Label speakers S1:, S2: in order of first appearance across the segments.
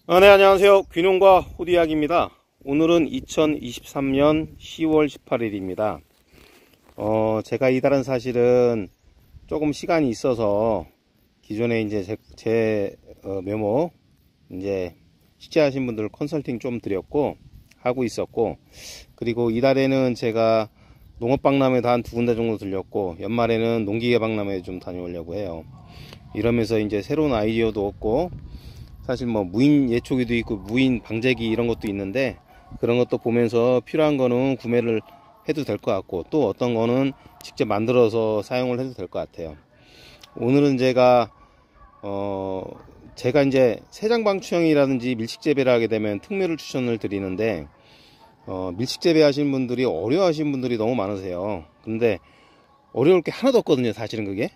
S1: 네, 안녕하세요. 귀농과 호디약입니다. 오늘은 2023년 10월 18일입니다. 제가 이달은 사실은 조금 시간이 있어서 기존에 이제 제 묘목 이제 식재하신 분들 컨설팅 좀 드렸고 하고 있었고, 그리고 이달에는 제가 농업박람회도 한 2군데 정도 들렸고, 연말에는 농기계박람회 좀 다녀오려고 해요. 이러면서 이제 새로운 아이디어도 얻고, 사실 뭐 무인 예초기도 있고 무인 방제기 이런 것도 있는데, 그런 것도 보면서 필요한 거는 구매를 해도 될 것 같고, 또 어떤 거는 직접 만들어서 사용을 해도 될 것 같아요. 오늘은 제가 이제 세장방추형이라든지 밀식재배를 하게 되면 특묘를 추천을 드리는데, 밀식재배 하시는 분들이 어려워 하시는 분들이 너무 많으세요. 근데 어려울 게 하나도 없거든요. 사실은 그게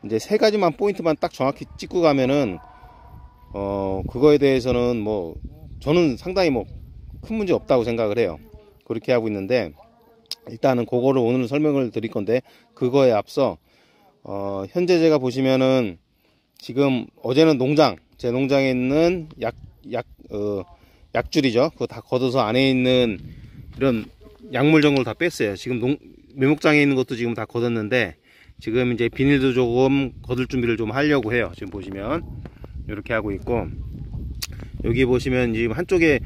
S1: 이제 세 가지만 포인트만 딱 정확히 찍고 가면은 그거에 대해서는 뭐 저는 상당히 뭐 큰 문제 없다고 생각을 해요. 그렇게 하고 있는데, 일단은 그거를 오늘 설명을 드릴 건데, 그거에 앞서 현재 제가 보시면은 지금 어제는 제 농장에 있는 약줄이죠. 그거 다 걷어서 안에 있는 이런 약물 정도를 다 뺐어요. 지금 묘목장에 있는 것도 지금 다 걷었는데, 지금 이제 비닐도 조금 걷을 준비를 좀 하려고 해요. 지금 보시면 이렇게 하고 있고, 여기 보시면 지금 한쪽에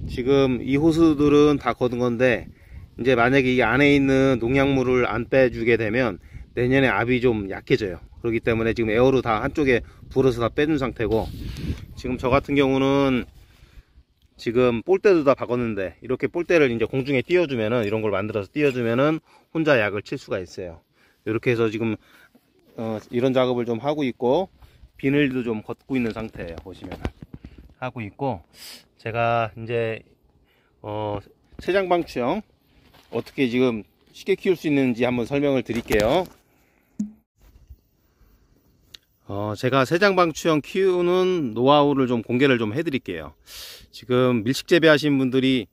S1: 지금 이 호수들은 다 걷은 건데, 이제 만약에 이 안에 있는 농약물을 안 빼주게 되면 내년에 압이 좀 약해져요. 그렇기 때문에 지금 에어로 다 한쪽에 불어서 다 빼준 상태고, 지금 저 같은 경우는 지금 볼대도 다 박았는데, 이렇게 볼대를 이제 공중에 띄워주면은, 이런 걸 만들어서 띄워주면은 혼자 약을 칠 수가 있어요. 이렇게 해서 지금 이런 작업을 좀 하고 있고, 비닐도 좀 걷고 있는 상태예요. 보시면 하고 있고, 제가 이제 세장방추형 어떻게 지금 쉽게 키울 수 있는지 한번 설명을 드릴게요. 제가 세장방추형 키우는 노하우를 좀 공개를 좀 해드릴게요. 지금 밀식재배 하시는 분들이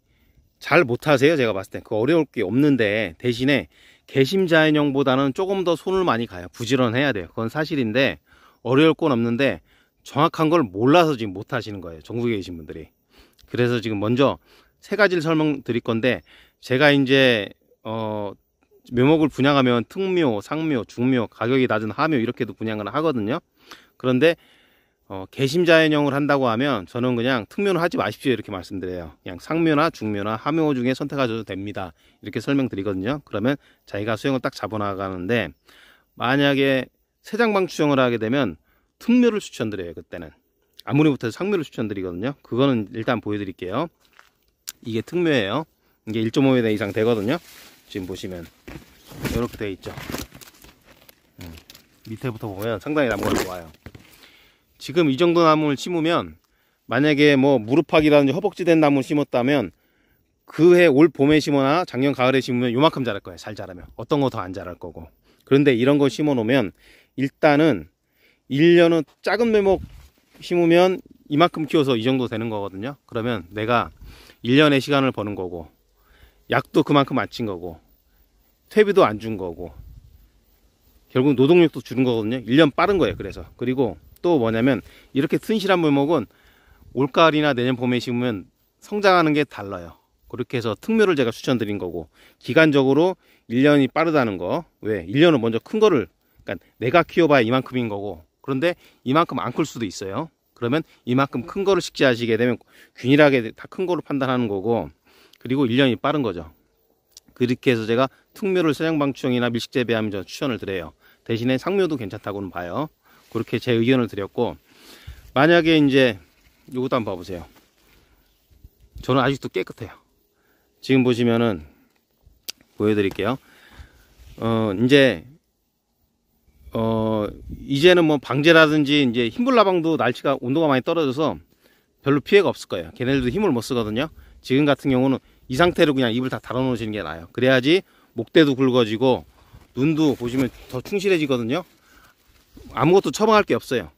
S1: 잘 못하세요. 제가 봤을 때 그 어려울 게 없는데, 대신에 개심자연형보다는 조금 더 손을 많이 가요. 부지런해야 돼요. 그건 사실인데, 어려울 건 없는데 정확한 걸 몰라서 지금 못 하시는 거예요. 전국에 계신 분들이. 그래서 지금 먼저 세 가지를 설명드릴 건데, 제가 이제 묘목을 분양하면 특묘, 상묘, 중묘, 가격이 낮은 하묘 이렇게도 분양을 하거든요. 그런데 개심자연형을 한다고 하면 저는 그냥 특묘는 하지 마십시오 이렇게 말씀드려요. 그냥 상묘나 중묘나 하묘 중에 선택하셔도 됩니다 이렇게 설명드리거든요. 그러면 자기가 수영을 딱 잡아나가는데, 만약에 세장방추형을 하게 되면 특묘를 추천드려요. 그때는 아무리 못해도 상묘를 추천드리거든요. 그거는 일단 보여드릴게요. 이게 특묘예요. 이게 1.5m 이상 되거든요. 지금 보시면 이렇게 되어 있죠. 밑에부터 보면 상당히 나무가 좋아요. 지금 이 정도 나무를 심으면, 만약에 뭐 무릎팍이라든지 허벅지 된 나무를 심었다면 그 해 올 봄에 심거나 작년 가을에 심으면 요만큼 자랄 거예요. 잘 자라면. 어떤 거 더 안 자랄 거고. 그런데 이런 거 심어 놓으면 일단은 1년은 작은 묘목 심으면 이만큼 키워서 이 정도 되는 거거든요. 그러면 내가 1년의 시간을 버는 거고, 약도 그만큼 안 친 거고, 퇴비도 안 준 거고, 결국 노동력도 줄은 거거든요. 1년 빠른 거예요. 그래서. 그리고 또 뭐냐면, 이렇게 튼실한 묘목은 올가을이나 내년 봄에 심으면 성장하는 게 달라요. 그렇게 해서 특묘를 제가 추천드린 거고, 기간적으로 1년이 빠르다는 거. 왜? 1년은 먼저 큰 거를, 그러니까 내가 키워봐야 이만큼인 거고, 그런데 이만큼 안 클 수도 있어요. 그러면 이만큼 큰 거를 식재하시게 되면 균일하게 다 큰 거로 판단하는 거고, 그리고 1년이 빠른 거죠. 그렇게 해서 제가 특묘를 세장방추형이나 밀식재배하면 저 추천을 드려요. 대신에 상묘도 괜찮다고는 봐요. 그렇게 제 의견을 드렸고, 만약에 이제 이것도 한번 봐보세요. 저는 아직도 깨끗해요. 지금 보시면은 보여드릴게요. 이제는 뭐 방제라든지 이제 흰불나방도 날씨가 온도가 많이 떨어져서 별로 피해가 없을 거예요. 걔네들도 힘을 못 쓰거든요. 지금 같은 경우는 이 상태로 그냥 잎을 다 달아 놓으시는 게 나아요. 그래야지 목대도 굵어지고 눈도 보시면 더 충실해지거든요. 아무것도 처방할 게 없어요.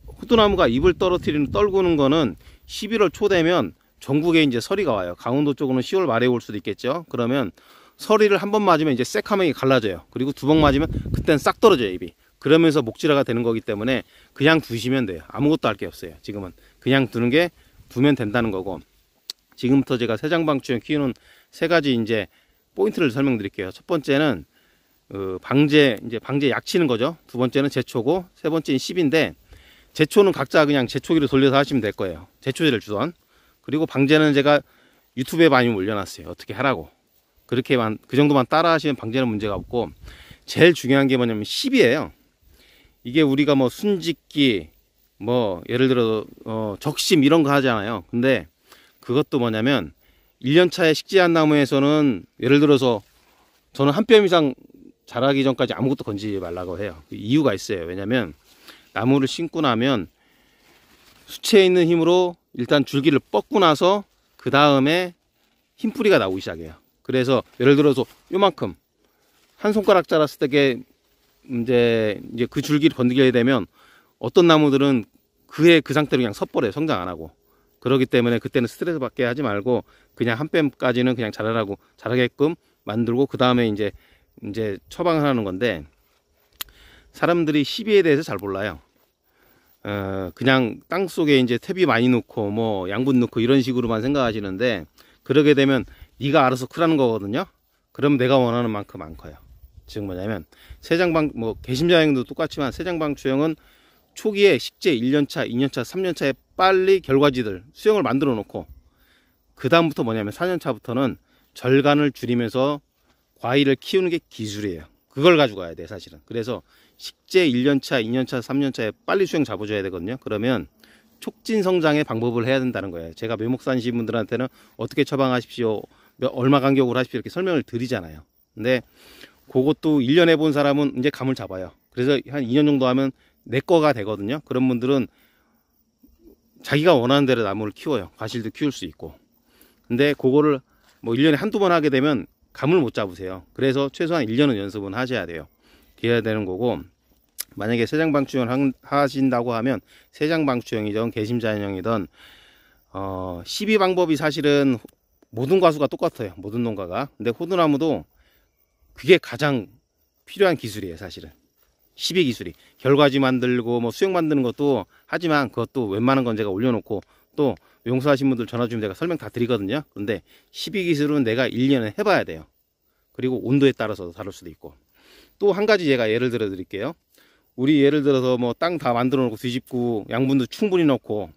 S1: 호두나무가 잎을 떨구는 거는 11월 초 되면 전국에 이제 서리가 와요. 강원도 쪽으로는 10월 말에 올 수도 있겠죠. 그러면 서리를 한 번 맞으면 이제 새카매게 갈라져요. 그리고 두 번 맞으면 그때는 싹 떨어져요, 잎이. 그러면서 목질화가 되는 거기 때문에 그냥 두시면 돼요. 아무것도 할 게 없어요. 지금은 그냥 두는 게 두면 된다는 거고, 지금부터 제가 새장방추형 키우는 3가지 이제 포인트를 설명드릴게요. 첫 번째는 방제 약 치는 거죠. 두 번째는 제초고, 세 번째는 10인데, 제초는 각자 그냥 제초기로 돌려서 하시면 될 거예요. 제초제를 주던. 그리고 방제는 제가 유튜브에 많이 올려놨어요. 어떻게 하라고. 그렇게만, 그 정도만 따라 하시면 방제는 문제가 없고, 제일 중요한 게 뭐냐면 10이에요. 이게 우리가 뭐 순짓기, 뭐 예를 들어 적심 이런 거 하잖아요. 근데 그것도 뭐냐면 1년차에 식재한 나무에서는 예를 들어서 저는 한 뼘 이상 자라기 전까지 아무것도 건지지 말라고 해요. 이유가 있어요. 왜냐면 나무를 심고 나면 수체에 있는 힘으로 일단 줄기를 뻗고 나서 그 다음에 힘뿌리가 나오기 시작해요. 그래서 예를 들어서 요만큼 한 손가락 자랐을 때 이제 그 줄기를 건드리게 되면 어떤 나무들은 그해 그 상태로 그냥 섣버려요. 성장 안 하고. 그렇기 때문에 그때는 스트레스 받게 하지 말고 그냥 한 뺨까지는 그냥 자라게끔 만들고 그 다음에 이제 처방을 하는 건데, 사람들이 시비에 대해서 잘 몰라요. 그냥 땅 속에 이제 퇴비 많이 넣고 뭐 양분 넣고 이런 식으로만 생각하시는데, 그러게 되면 네가 알아서 크라는 거거든요. 그럼 내가 원하는 만큼 안 커요. 즉 뭐냐면 개심자형도 똑같지만 새장방추형은 초기에 식재 1년차, 2년차, 3년차에 빨리 결과지들 수영을 만들어 놓고, 그 다음부터 뭐냐면 4년차부터는 절간을 줄이면서 과일을 키우는 게 기술이에요. 그걸 가지고 가야 돼 사실은. 그래서 식재 1년차, 2년차, 3년차에 빨리 수영 잡아줘야 되거든요. 그러면 촉진 성장의 방법을 해야 된다는 거예요. 제가 묘목사신 분들한테는 어떻게 처방하십시오, 얼마 간격으로 하십시오 이렇게 설명을 드리잖아요. 근데 그것도 1년 해본 사람은 이제 감을 잡아요. 그래서 한 2년 정도 하면 내 거가 되거든요. 그런 분들은 자기가 원하는 대로 나무를 키워요. 과실도 키울 수 있고. 근데 그거를 뭐 1년에 한두 번 하게 되면 감을 못 잡으세요. 그래서 최소한 1년은 연습은 하셔야 돼요. 해야 되는 거고, 만약에 새장방추형 하신다고 하면 새장방추형이든 개심자형이든 12방법이 사실은 모든 과수가 똑같아요. 모든 농가가. 근데 호두나무도 그게 가장 필요한 기술이에요. 사실은 12기술이 결과지 만들고 뭐 수영 만드는 것도 하지만, 그것도 웬만한 건 제가 올려놓고 또 용서하신 분들 전화 주면 제가 설명 다 드리거든요. 근데 12기술은 내가 1년에 해봐야 돼요. 그리고 온도에 따라서 다를 수도 있고. 또 한 가지 제가 예를 들어 드릴게요. 우리 예를 들어서 뭐 땅 다 만들어 놓고 뒤집고 양분도 충분히 넣고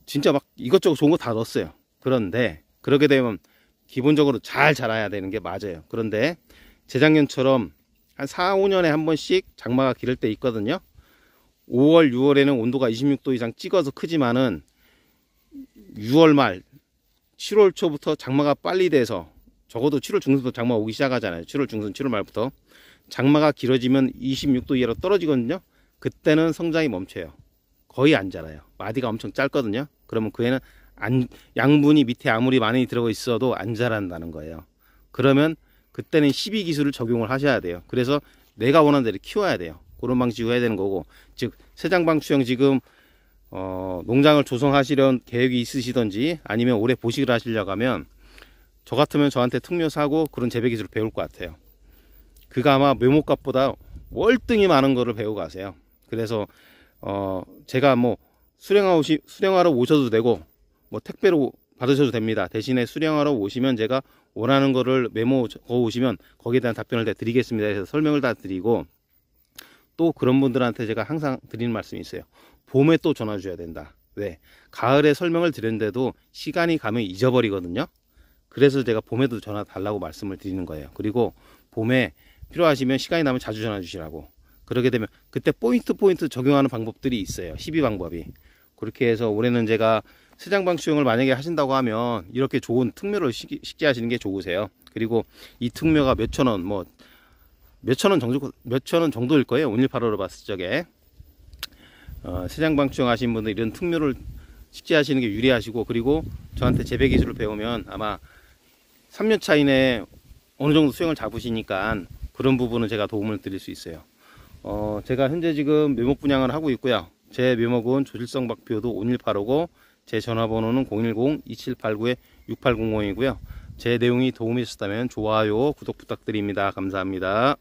S1: 진짜 막 이것저것 좋은 거 다 넣었어요. 그런데 그렇게 되면 기본적으로 잘 자라야 되는 게 맞아요. 그런데 재작년처럼 한 4, 5년에 한 번씩 장마가 기를 때 있거든요. 5월, 6월에는 온도가 26도 이상 찍어서 크지만은 6월 말, 7월 초부터 장마가 빨리 돼서, 적어도 7월 중순부터 장마 오기 시작하잖아요. 7월 중순, 7월 말부터 장마가 길어지면 26도 이하로 떨어지거든요. 그때는 성장이 멈춰요. 거의 안 자라요. 마디가 엄청 짧거든요. 그러면 그 애는 양분이 밑에 아무리 많이 들어가 있어도 안 자란다는 거예요. 그러면 그때는 12기술을 적용을 하셔야 돼요. 그래서 내가 원하는 대로 키워야 돼요. 그런 방식으로 해야 되는 거고, 즉 새장방추형 지금 농장을 조성하시려는 계획이 있으시던지 아니면 올해 보식을 하시려고 하면 저 같으면 저한테 특묘 사고 그런 재배 기술을 배울 것 같아요. 그가 아마 묘목값보다 월등히 많은 거를 배우고 가세요. 그래서 제가 뭐 수령하러 오셔도 되고 뭐 택배로 받으셔도 됩니다. 대신에 수령하러 오시면 제가 원하는 거를 메모 적어 오시면 거기에 대한 답변을 다 드리겠습니다. 그래서 설명을 다 드리고, 또 그런 분들한테 제가 항상 드리는 말씀이 있어요. 봄에 또 전화 주셔야 된다. 왜? 가을에 설명을 드렸는데도 시간이 가면 잊어버리거든요. 그래서 제가 봄에도 전화 달라고 말씀을 드리는 거예요. 그리고 봄에 필요하시면 시간이 나면 자주 전화 주시라고. 그러게 되면 그때 포인트 적용하는 방법들이 있어요. 12방법이. 그렇게 해서 올해는 제가 새장방추형을 만약에 하신다고 하면 이렇게 좋은 특묘를 식재하시는 게 좋으세요. 그리고 이 특묘가 몇천 원 정도일 거예요. 5185로 봤을 적에. 새장방추형 하신 분들 이런 특묘를 식재하시는 게 유리하시고, 그리고 저한테 재배 기술을 배우면 아마 3년 차 이내에 어느 정도 수영을 잡으시니까 그런 부분은 제가 도움을 드릴 수 있어요. 제가 현재 지금 묘목 분양을 하고 있고요. 제 묘목은 조질성 박피호도 5185고 제 전화번호는 010-2789-6800이고요. 제 내용이 도움이 되셨다면 좋아요, 구독 부탁드립니다. 감사합니다.